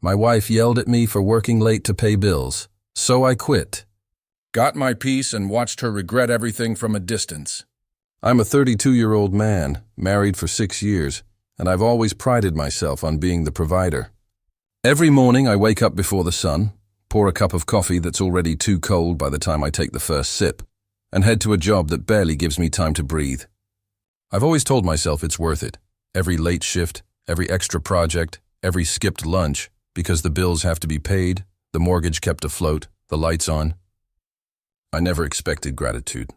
My wife yelled at me for working late to pay bills, so I quit. Got my peace and watched her regret everything from a distance. I'm a 32-year-old man, married for 6 years, and I've always prided myself on being the provider. Every morning I wake up before the sun, pour a cup of coffee that's already too cold by the time I take the first sip, and head to a job that barely gives me time to breathe. I've always told myself it's worth it. Every late shift, every extra project, every skipped lunch, because the bills have to be paid, the mortgage kept afloat, the lights on. I never expected gratitude.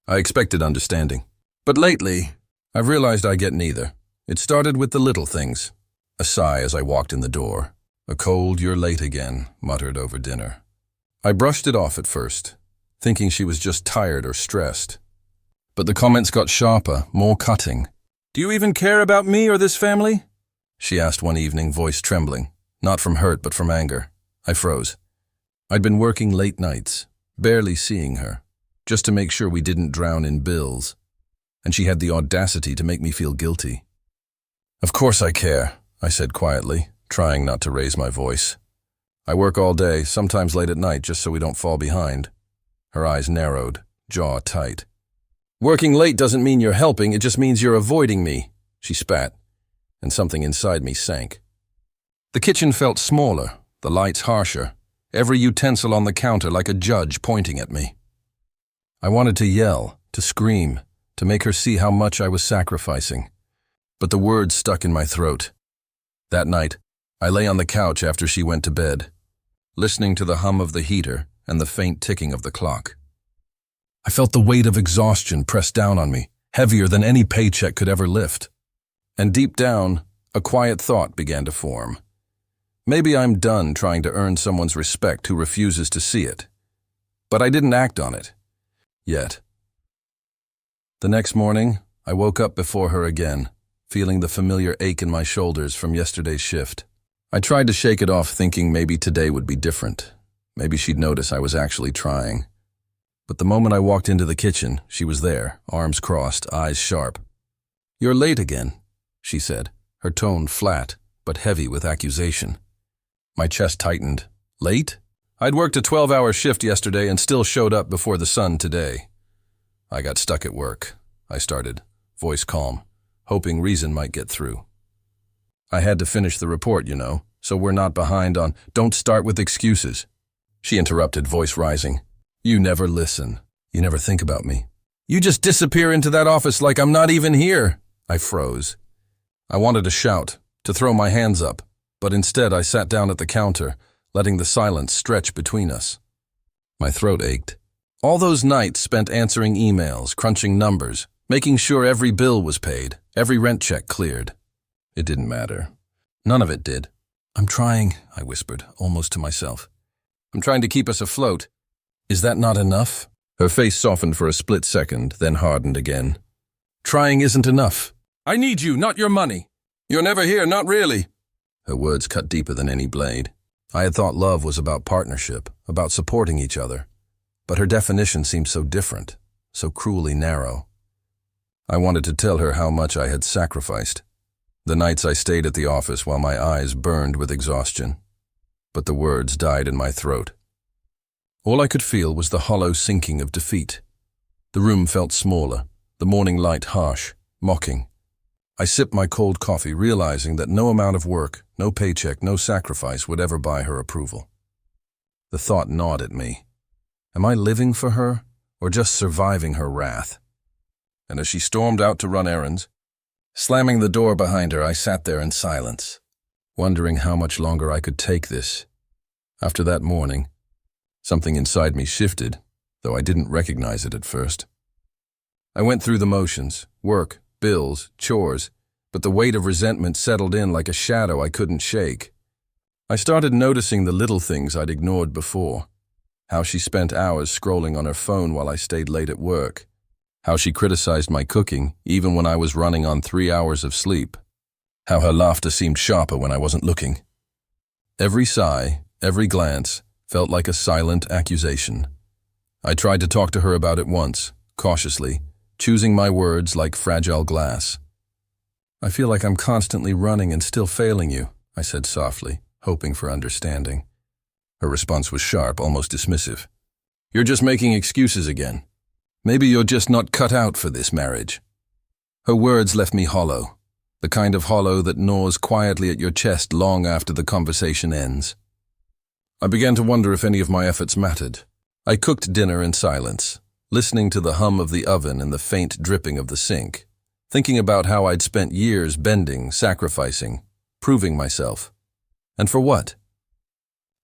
I expected understanding. But lately, I've realized I get neither. It started with the little things. A sigh as I walked in the door. A cold "you're late again," muttered over dinner. I brushed it off at first, thinking she was just tired or stressed. But the comments got sharper, more cutting. "Do you even care about me or this family?" she asked one evening, voice trembling. Not from hurt, but from anger. I froze. I'd been working late nights, barely seeing her, just to make sure we didn't drown in bills. And she had the audacity to make me feel guilty. "Of course I care," I said quietly, trying not to raise my voice. "I work all day, sometimes late at night, just so we don't fall behind." Her eyes narrowed, jaw tight. "Working late doesn't mean you're helping, it just means you're avoiding me," she spat, and something inside me sank. The kitchen felt smaller, the lights harsher, every utensil on the counter like a judge pointing at me. I wanted to yell, to scream, to make her see how much I was sacrificing, but the words stuck in my throat. That night, I lay on the couch after she went to bed, listening to the hum of the heater and the faint ticking of the clock. I felt the weight of exhaustion press down on me, heavier than any paycheck could ever lift. And deep down, a quiet thought began to form. Maybe I'm done trying to earn someone's respect who refuses to see it. But I didn't act on it. Yet. The next morning, I woke up before her again, feeling the familiar ache in my shoulders from yesterday's shift. I tried to shake it off, thinking maybe today would be different. Maybe she'd notice I was actually trying. But the moment I walked into the kitchen, she was there, arms crossed, eyes sharp. "You're late again," she said, her tone flat, but heavy with accusation. My chest tightened. Late? I'd worked a 12-hour shift yesterday and still showed up before the sun today. "I got stuck at work," I started, voice calm, hoping reason might get through. "I had to finish the report, you know, so we're not behind on—" "Don't start with excuses," she interrupted, voice rising. "You never listen. You never think about me. You just disappear into that office like I'm not even here." I froze. I wanted to shout, to throw my hands up, but instead I sat down at the counter, letting the silence stretch between us. My throat ached. All those nights spent answering emails, crunching numbers, making sure every bill was paid, every rent check cleared. It didn't matter. None of it did. "I'm trying," I whispered, almost to myself. "I'm trying to keep us afloat. Is that not enough?" Her face softened for a split second, then hardened again. "Trying isn't enough. I need you, not your money. You're never here, not really." Her words cut deeper than any blade. I had thought love was about partnership, about supporting each other. But her definition seemed so different, so cruelly narrow. I wanted to tell her how much I had sacrificed. The nights I stayed at the office while my eyes burned with exhaustion. But the words died in my throat. All I could feel was the hollow sinking of defeat. The room felt smaller, the morning light harsh, mocking. I sipped my cold coffee, realizing that no amount of work, no paycheck, no sacrifice would ever buy her approval. The thought gnawed at me. Am I living for her, or just surviving her wrath? And as she stormed out to run errands, slamming the door behind her, I sat there in silence, wondering how much longer I could take this. After that morning, something inside me shifted, though I didn't recognize it at first. I went through the motions, work, bills, chores, but the weight of resentment settled in like a shadow I couldn't shake. I started noticing the little things I'd ignored before. How she spent hours scrolling on her phone while I stayed late at work. How she criticized my cooking, even when I was running on 3 hours of sleep. How her laughter seemed sharper when I wasn't looking. Every sigh, every glance, felt like a silent accusation. I tried to talk to her about it once, cautiously, choosing my words like fragile glass. "I feel like I'm constantly running and still failing you," I said softly, hoping for understanding. Her response was sharp, almost dismissive. "You're just making excuses again. Maybe you're just not cut out for this marriage." Her words left me hollow, the kind of hollow that gnaws quietly at your chest long after the conversation ends. I began to wonder if any of my efforts mattered. I cooked dinner in silence, listening to the hum of the oven and the faint dripping of the sink, thinking about how I'd spent years bending, sacrificing, proving myself. And for what?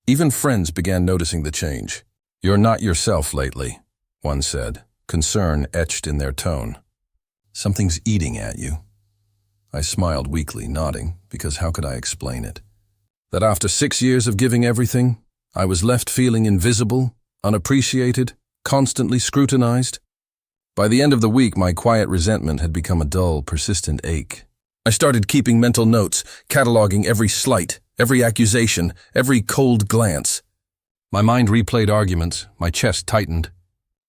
Even friends began noticing the change. "You're not yourself lately," one said, concern etched in their tone. "Something's eating at you." I smiled weakly, nodding, because how could I explain it? That after 6 years of giving everything, I was left feeling invisible, unappreciated, constantly scrutinized. By the end of the week, my quiet resentment had become a dull, persistent ache. I started keeping mental notes, cataloging every slight, every accusation, every cold glance. My mind replayed arguments, my chest tightened,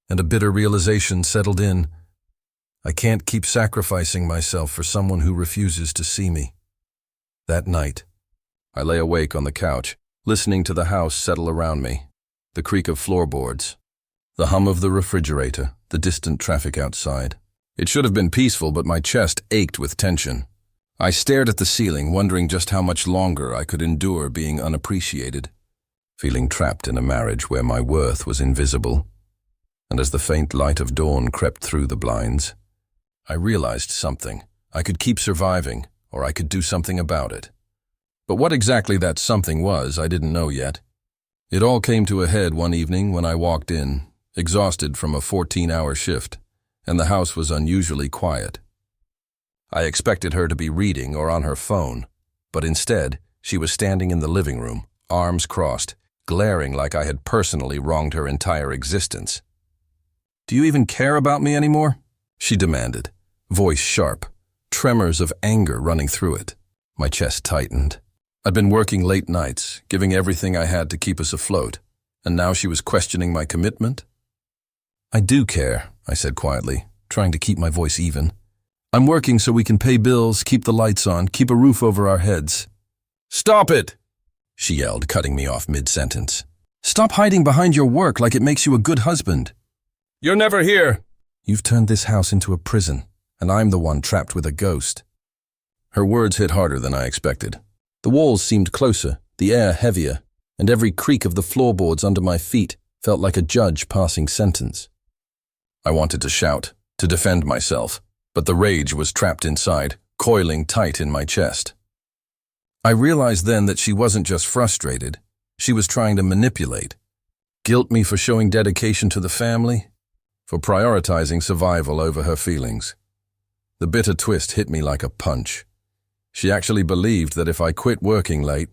and a bitter realization settled in. I can't keep sacrificing myself for someone who refuses to see me. That night, I lay awake on the couch, listening to the house settle around me, the creak of floorboards, the hum of the refrigerator, the distant traffic outside. It should have been peaceful, but my chest ached with tension. I stared at the ceiling, wondering just how much longer I could endure being unappreciated, feeling trapped in a marriage where my worth was invisible. And as the faint light of dawn crept through the blinds, I realized something. I could keep surviving, or I could do something about it. But what exactly that something was, I didn't know yet. It all came to a head one evening when I walked in, exhausted from a 14-hour shift, and the house was unusually quiet. I expected her to be reading or on her phone, but instead, she was standing in the living room, arms crossed, glaring like I had personally wronged her entire existence. "Do you even care about me anymore?" she demanded, voice sharp, tremors of anger running through it. My chest tightened. I'd been working late nights, giving everything I had to keep us afloat, and now she was questioning my commitment? "I do care," I said quietly, trying to keep my voice even. "I'm working so we can pay bills, keep the lights on, keep a roof over our heads." "Stop it!" she yelled, cutting me off mid-sentence. "Stop hiding behind your work like it makes you a good husband." "You're never here." "You've turned this house into a prison, and I'm the one trapped with a ghost." Her words hit harder than I expected. The walls seemed closer, the air heavier, and every creak of the floorboards under my feet felt like a judge passing sentence. I wanted to shout, to defend myself, but the rage was trapped inside, coiling tight in my chest. I realized then that she wasn't just frustrated, she was trying to manipulate. Guilt me for showing dedication to the family, for prioritizing survival over her feelings. The bitter twist hit me like a punch. She actually believed that if I quit working late,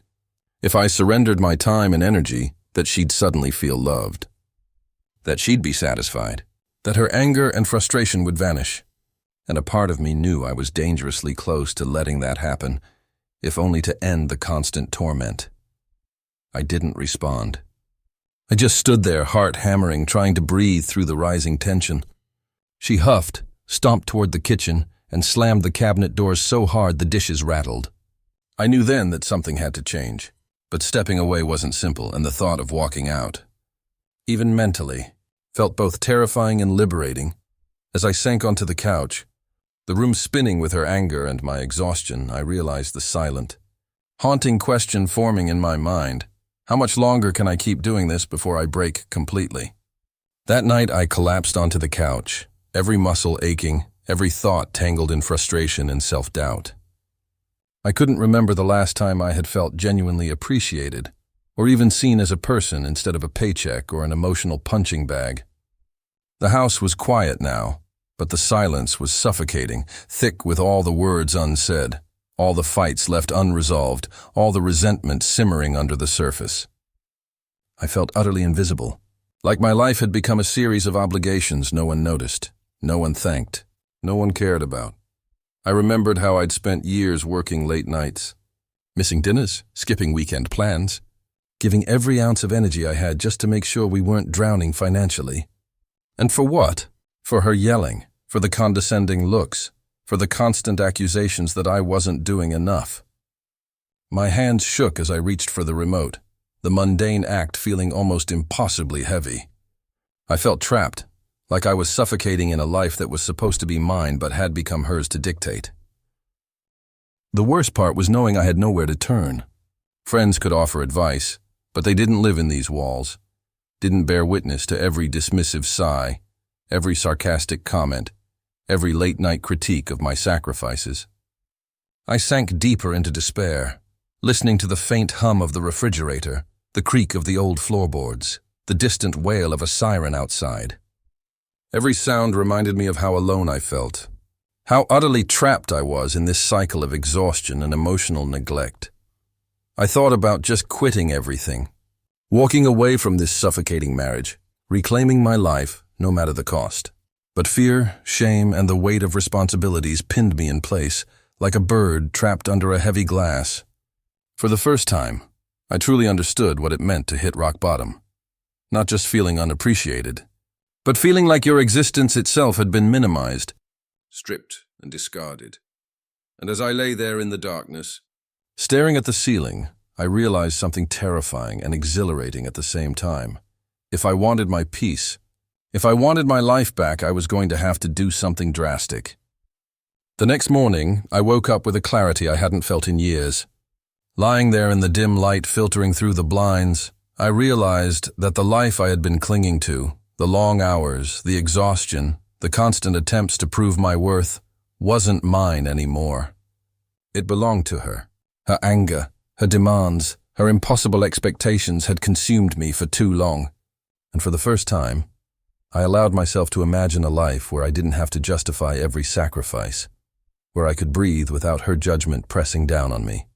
if I surrendered my time and energy, that she'd suddenly feel loved. That she'd be satisfied. That her anger and frustration would vanish. And a part of me knew I was dangerously close to letting that happen, if only to end the constant torment. I didn't respond. I just stood there, heart hammering, trying to breathe through the rising tension. She huffed, stomped toward the kitchen, and slammed the cabinet doors so hard the dishes rattled. I knew then that something had to change, but stepping away wasn't simple, and the thought of walking out, even mentally, felt both terrifying and liberating. As I sank onto the couch, the room spinning with her anger and my exhaustion, I realized the silent, haunting question forming in my mind. How much longer can I keep doing this before I break completely? That night I collapsed onto the couch, every muscle aching, every thought tangled in frustration and self-doubt. I couldn't remember the last time I had felt genuinely appreciated, or even seen as a person instead of a paycheck or an emotional punching bag. The house was quiet now, but the silence was suffocating, thick with all the words unsaid, all the fights left unresolved, all the resentment simmering under the surface. I felt utterly invisible, like my life had become a series of obligations no one noticed, no one thanked, no one cared about. I remembered how I'd spent years working late nights, missing dinners, skipping weekend plans, giving every ounce of energy I had just to make sure we weren't drowning financially. And for what? For her yelling, for the condescending looks, for the constant accusations that I wasn't doing enough. My hands shook as I reached for the remote, the mundane act feeling almost impossibly heavy. I felt trapped, like I was suffocating in a life that was supposed to be mine but had become hers to dictate. The worst part was knowing I had nowhere to turn. Friends could offer advice, but they didn't live in these walls, didn't bear witness to every dismissive sigh, every sarcastic comment, every late-night critique of my sacrifices. I sank deeper into despair, listening to the faint hum of the refrigerator, the creak of the old floorboards, the distant wail of a siren outside. Every sound reminded me of how alone I felt, how utterly trapped I was in this cycle of exhaustion and emotional neglect. I thought about just quitting everything, walking away from this suffocating marriage, reclaiming my life, no matter the cost. But fear, shame, and the weight of responsibilities pinned me in place, like a bird trapped under a heavy glass. For the first time, I truly understood what it meant to hit rock bottom. Not just feeling unappreciated, but feeling like your existence itself had been minimized, stripped and discarded. And as I lay there in the darkness, staring at the ceiling, I realized something terrifying and exhilarating at the same time. If I wanted my peace, if I wanted my life back, I was going to have to do something drastic. The next morning, I woke up with a clarity I hadn't felt in years. Lying there in the dim light filtering through the blinds, I realized that the life I had been clinging to, the long hours, the exhaustion, the constant attempts to prove my worth, wasn't mine anymore. It belonged to her. Her anger, her demands, her impossible expectations had consumed me for too long. And for the first time, I allowed myself to imagine a life where I didn't have to justify every sacrifice, where I could breathe without her judgment pressing down on me.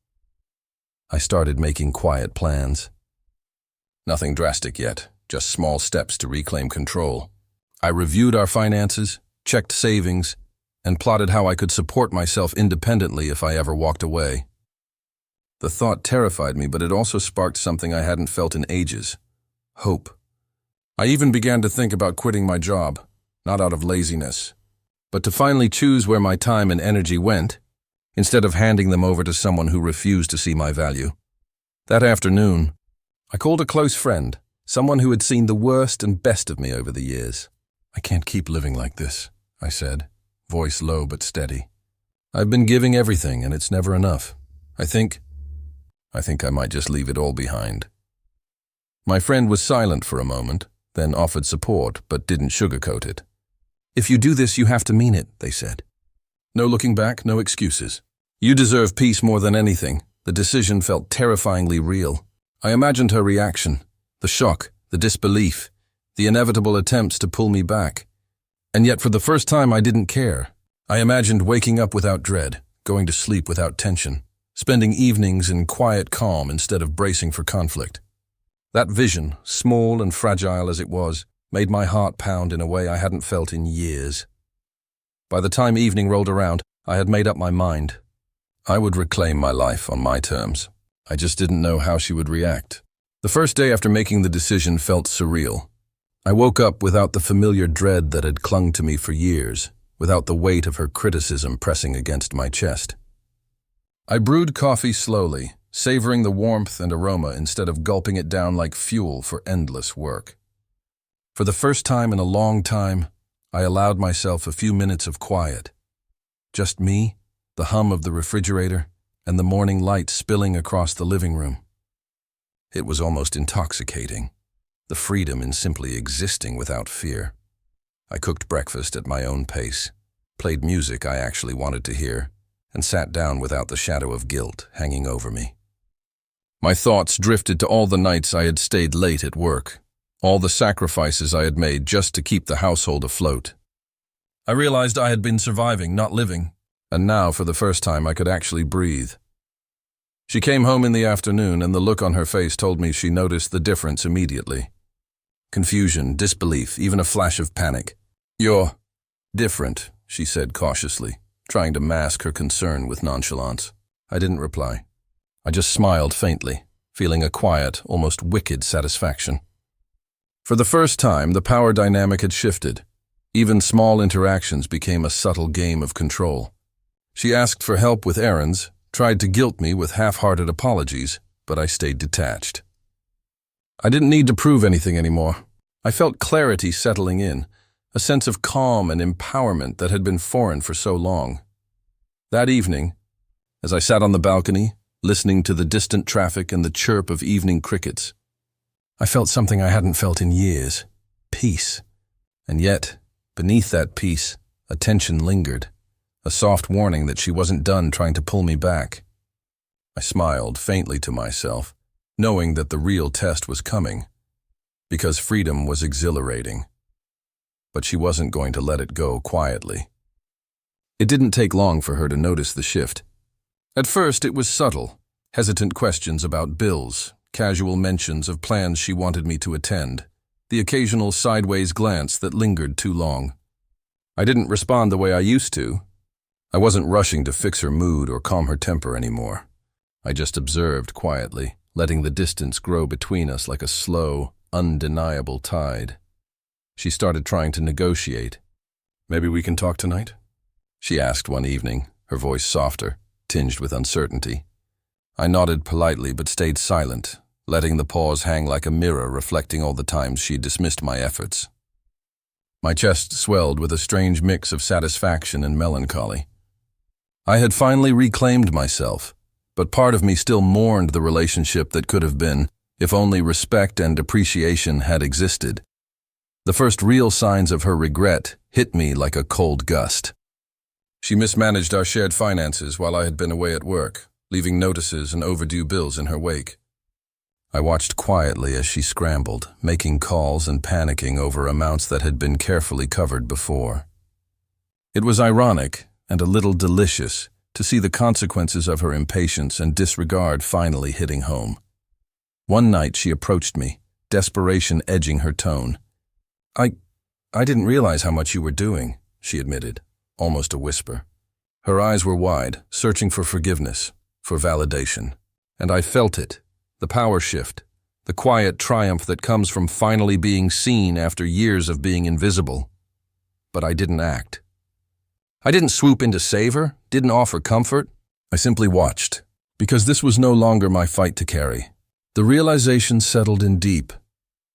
I started making quiet plans. Nothing drastic yet, just small steps to reclaim control. I reviewed our finances, checked savings, and plotted how I could support myself independently if I ever walked away. The thought terrified me, but it also sparked something I hadn't felt in ages: hope. I even began to think about quitting my job, not out of laziness, but to finally choose where my time and energy went, instead of handing them over to someone who refused to see my value. That afternoon, I called a close friend, someone who had seen the worst and best of me over the years. "I can't keep living like this," I said, voice low but steady. "I've been giving everything, and it's never enough. I think I might just leave it all behind." My friend was silent for a moment, then offered support, but didn't sugarcoat it. "If you do this, you have to mean it," they said. "No looking back, no excuses. You deserve peace more than anything." The decision felt terrifyingly real. I imagined her reaction, the shock, the disbelief, the inevitable attempts to pull me back. And yet for the first time I didn't care. I imagined waking up without dread, going to sleep without tension, spending evenings in quiet calm instead of bracing for conflict. That vision, small and fragile as it was, made my heart pound in a way I hadn't felt in years. By the time evening rolled around, I had made up my mind. I would reclaim my life on my terms. I just didn't know how she would react. The first day after making the decision felt surreal. I woke up without the familiar dread that had clung to me for years, without the weight of her criticism pressing against my chest. I brewed coffee slowly, savoring the warmth and aroma instead of gulping it down like fuel for endless work. For the first time in a long time, I allowed myself a few minutes of quiet. Just me, the hum of the refrigerator, and the morning light spilling across the living room. It was almost intoxicating, the freedom in simply existing without fear. I cooked breakfast at my own pace, played music I actually wanted to hear, and sat down without the shadow of guilt hanging over me. My thoughts drifted to all the nights I had stayed late at work, all the sacrifices I had made just to keep the household afloat. I realized I had been surviving, not living, and now for the first time I could actually breathe. She came home in the afternoon, and the look on her face told me she noticed the difference immediately. Confusion, disbelief, even a flash of panic. "You're different," she said cautiously, trying to mask her concern with nonchalance. I didn't reply. I just smiled faintly, feeling a quiet, almost wicked satisfaction. For the first time, the power dynamic had shifted. Even small interactions became a subtle game of control. She asked for help with errands, tried to guilt me with half-hearted apologies, but I stayed detached. I didn't need to prove anything anymore. I felt clarity settling in, a sense of calm and empowerment that had been foreign for so long. That evening, as I sat on the balcony, listening to the distant traffic and the chirp of evening crickets, I felt something I hadn't felt in years: peace. And yet, beneath that peace, a tension lingered, a soft warning that she wasn't done trying to pull me back. I smiled faintly to myself, knowing that the real test was coming, because freedom was exhilarating. But she wasn't going to let it go quietly. It didn't take long for her to notice the shift. At first, it was subtle: hesitant questions about bills, casual mentions of plans she wanted me to attend, the occasional sideways glance that lingered too long. I didn't respond the way I used to. I wasn't rushing to fix her mood or calm her temper anymore. I just observed quietly, letting the distance grow between us like a slow, undeniable tide. She started trying to negotiate. "Maybe we can talk tonight?" she asked one evening, her voice softer, tinged with uncertainty. I nodded politely but stayed silent, letting the pause hang like a mirror reflecting all the times she dismissed my efforts. My chest swelled with a strange mix of satisfaction and melancholy. I had finally reclaimed myself, but part of me still mourned the relationship that could have been, if only respect and appreciation had existed. The first real signs of her regret hit me like a cold gust. She mismanaged our shared finances while I had been away at work, leaving notices and overdue bills in her wake. I watched quietly as she scrambled, making calls and panicking over amounts that had been carefully covered before. It was ironic and a little delicious to see the consequences of her impatience and disregard finally hitting home. One night she approached me, desperation edging her tone. I didn't realize how much you were doing," she admitted, almost a whisper. Her eyes were wide, searching for forgiveness, for validation. And I felt it, the power shift, the quiet triumph that comes from finally being seen after years of being invisible. But I didn't act. I didn't swoop in to save her, didn't offer comfort. I simply watched, because this was no longer my fight to carry. The realization settled in deep.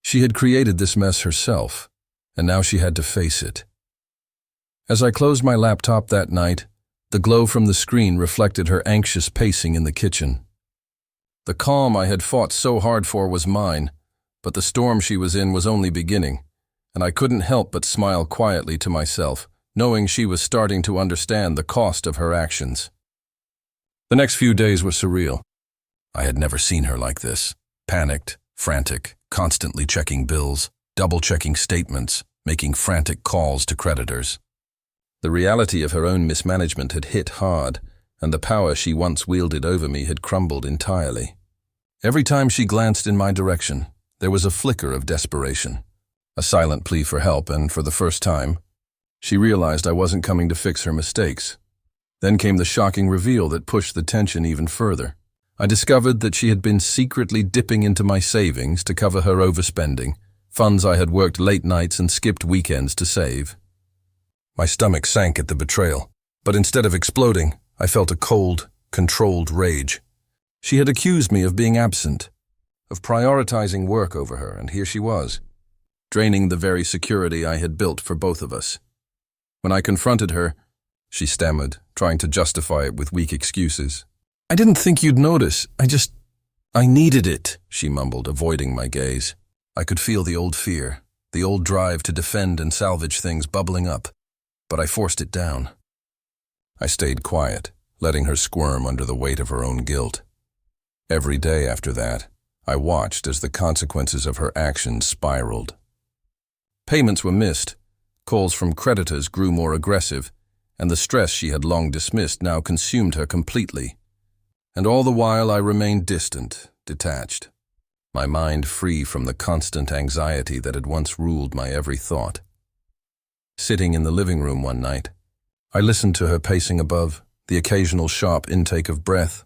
She had created this mess herself, and now she had to face it. As I closed my laptop that night, the glow from the screen reflected her anxious pacing in the kitchen. The calm I had fought so hard for was mine, but the storm she was in was only beginning, and I couldn't help but smile quietly to myself, knowing she was starting to understand the cost of her actions. The next few days were surreal. I had never seen her like this, panicked, frantic, constantly checking bills, double-checking statements, making frantic calls to creditors. The reality of her own mismanagement had hit hard, and the power she once wielded over me had crumbled entirely. Every time she glanced in my direction, there was a flicker of desperation, a silent plea for help, and for the first time, she realized I wasn't coming to fix her mistakes. Then came the shocking reveal that pushed the tension even further. I discovered that she had been secretly dipping into my savings to cover her overspending, funds I had worked late nights and skipped weekends to save. My stomach sank at the betrayal, but instead of exploding, I felt a cold, controlled rage. She had accused me of being absent, of prioritizing work over her, and here she was, draining the very security I had built for both of us. When I confronted her, she stammered, trying to justify it with weak excuses. "I didn't think you'd notice. I needed it," she mumbled, avoiding my gaze. I could feel the old fear, the old drive to defend and salvage things bubbling up, but I forced it down. I stayed quiet, letting her squirm under the weight of her own guilt. Every day after that, I watched as the consequences of her actions spiraled. Payments were missed, calls from creditors grew more aggressive, and the stress she had long dismissed now consumed her completely. And all the while I remained distant, detached, my mind free from the constant anxiety that had once ruled my every thought. Sitting in the living room one night, I listened to her pacing above, the occasional sharp intake of breath,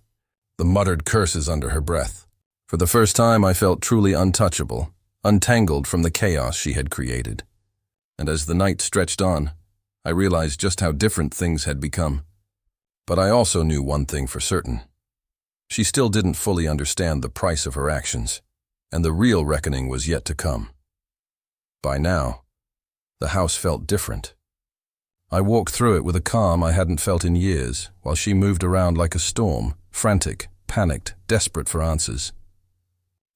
the muttered curses under her breath. For the first time I felt truly untouchable, untangled from the chaos she had created. And as the night stretched on, I realized just how different things had become. But I also knew one thing for certain. She still didn't fully understand the price of her actions, and the real reckoning was yet to come. By now, the house felt different. I walked through it with a calm I hadn't felt in years, while she moved around like a storm, frantic, panicked, desperate for answers.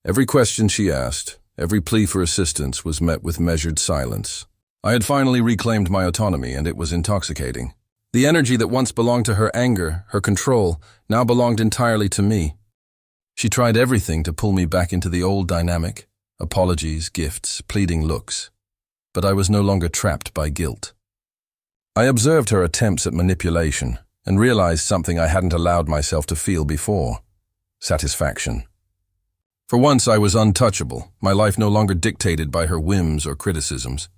Every question she asked, every plea for assistance was met with measured silence. I had finally reclaimed my autonomy, and it was intoxicating. The energy that once belonged to her anger, her control, now belonged entirely to me. She tried everything to pull me back into the old dynamic, apologies, gifts, pleading looks. But I was no longer trapped by guilt. I observed her attempts at manipulation and realized something I hadn't allowed myself to feel before: satisfaction. For once I was untouchable, my life no longer dictated by her whims or criticisms.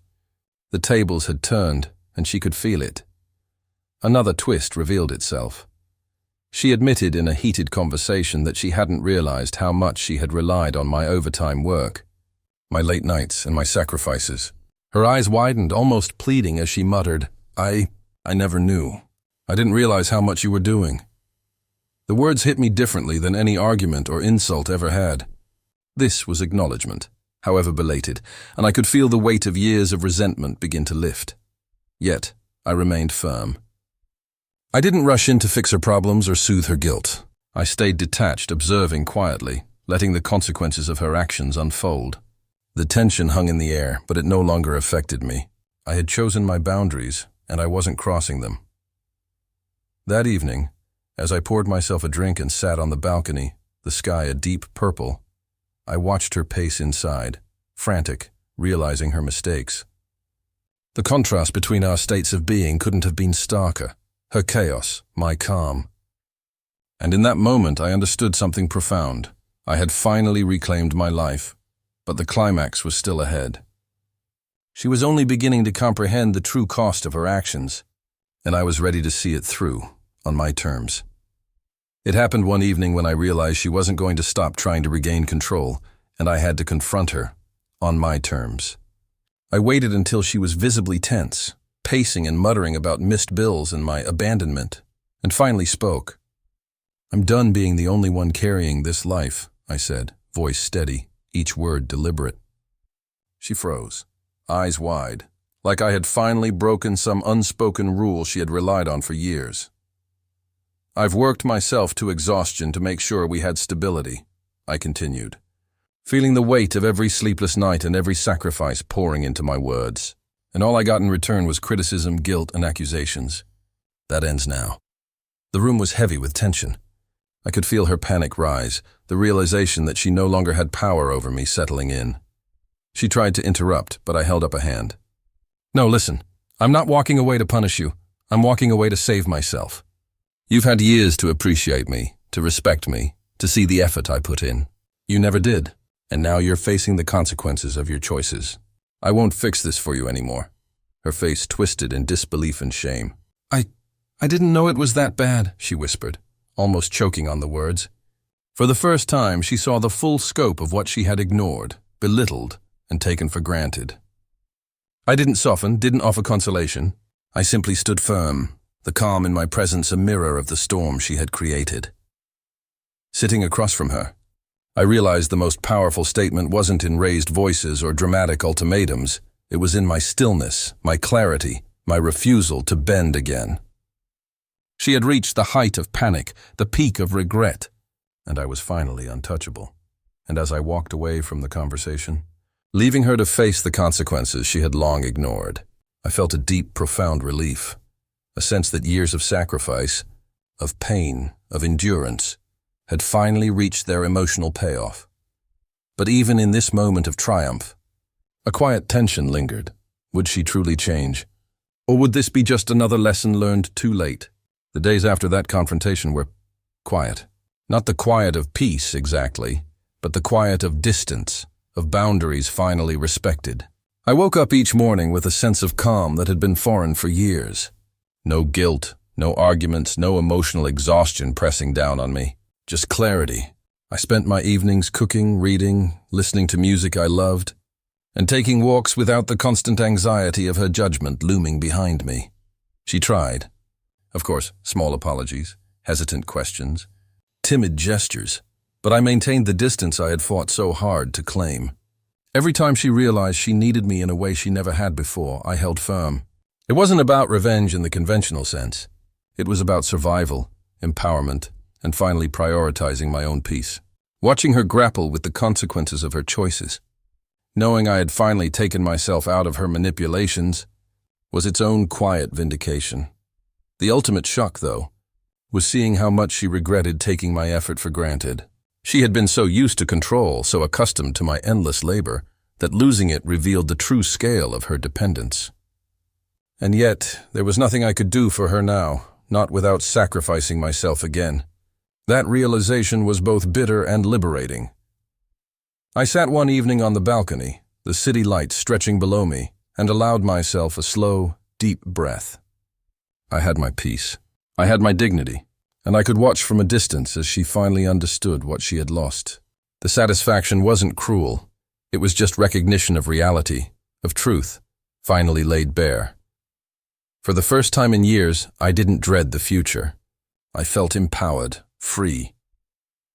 The tables had turned, and she could feel it. Another twist revealed itself. She admitted in a heated conversation that she hadn't realized how much she had relied on my overtime work, my late nights and my sacrifices. Her eyes widened, almost pleading, as she muttered, I never knew. I didn't realize how much you were doing." The words hit me differently than any argument or insult ever had. This was acknowledgement, however belated, and I could feel the weight of years of resentment begin to lift. Yet, I remained firm. I didn't rush in to fix her problems or soothe her guilt. I stayed detached, observing quietly, letting the consequences of her actions unfold. The tension hung in the air, but it no longer affected me. I had chosen my boundaries, and I wasn't crossing them. That evening, as I poured myself a drink and sat on the balcony, the sky a deep purple, I watched her pace inside, frantic, realizing her mistakes. The contrast between our states of being couldn't have been starker. Her chaos, my calm. And in that moment I understood something profound. I had finally reclaimed my life, but the climax was still ahead. She was only beginning to comprehend the true cost of her actions, and I was ready to see it through, on my terms. It happened one evening when I realized she wasn't going to stop trying to regain control, and I had to confront her, on my terms. I waited until she was visibly tense, pacing and muttering about missed bills and my abandonment, and finally spoke. "I'm done being the only one carrying this life," I said, voice steady, each word deliberate. She froze, eyes wide, like I had finally broken some unspoken rule she had relied on for years. "I've worked myself to exhaustion to make sure we had stability," I continued, feeling the weight of every sleepless night and every sacrifice pouring into my words. And all I got in return was criticism, guilt, and accusations. That ends now. The room was heavy with tension. I could feel her panic rise, the realization that she no longer had power over me settling in. She tried to interrupt, but I held up a hand. "No, listen. I'm not walking away to punish you. I'm walking away to save myself. You've had years to appreciate me, to respect me, to see the effort I put in. You never did, and now you're facing the consequences of your choices. I won't fix this for you anymore." Her face twisted in disbelief and shame. I didn't know it was that bad," she whispered, almost choking on the words. For the first time, she saw the full scope of what she had ignored, belittled, and taken for granted. I didn't soften, didn't offer consolation. I simply stood firm, the calm in my presence a mirror of the storm she had created. Sitting across from her, I realized the most powerful statement wasn't in raised voices or dramatic ultimatums. It was in my stillness, my clarity, my refusal to bend again. She had reached the height of panic, the peak of regret, and I was finally untouchable. And as I walked away from the conversation, leaving her to face the consequences she had long ignored, I felt a deep, profound relief, a sense that years of sacrifice, of pain, of endurance, had finally reached their emotional payoff. But even in this moment of triumph, a quiet tension lingered. Would she truly change? Or would this be just another lesson learned too late? The days after that confrontation were quiet. Not the quiet of peace, exactly, but the quiet of distance, of boundaries finally respected. I woke up each morning with a sense of calm that had been foreign for years. No guilt, no arguments, no emotional exhaustion pressing down on me. Just clarity. I spent my evenings cooking, reading, listening to music I loved, and taking walks without the constant anxiety of her judgment looming behind me. She tried. Of course, small apologies, hesitant questions, timid gestures, but I maintained the distance I had fought so hard to claim. Every time she realized she needed me in a way she never had before, I held firm. It wasn't about revenge in the conventional sense. It was about survival, empowerment, and finally prioritizing my own peace. Watching her grapple with the consequences of her choices, knowing I had finally taken myself out of her manipulations, was its own quiet vindication. The ultimate shock, though, was seeing how much she regretted taking my effort for granted. She had been so used to control, so accustomed to my endless labor, that losing it revealed the true scale of her dependence. And yet, there was nothing I could do for her now, not without sacrificing myself again. That realization was both bitter and liberating. I sat one evening on the balcony, the city lights stretching below me, and allowed myself a slow, deep breath. I had my peace. I had my dignity, and I could watch from a distance as she finally understood what she had lost. The satisfaction wasn't cruel. It was just recognition of reality, of truth, finally laid bare. For the first time in years, I didn't dread the future. I felt empowered, free.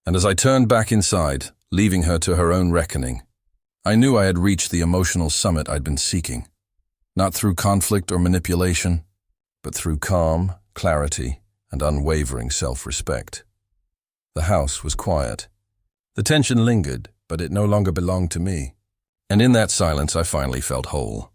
And as I turned back inside, leaving her to her own reckoning, I knew I had reached the emotional summit I'd been seeking. Not through conflict or manipulation, but through calm, clarity, and unwavering self-respect. The house was quiet. The tension lingered, but it no longer belonged to me. And in that silence, I finally felt whole.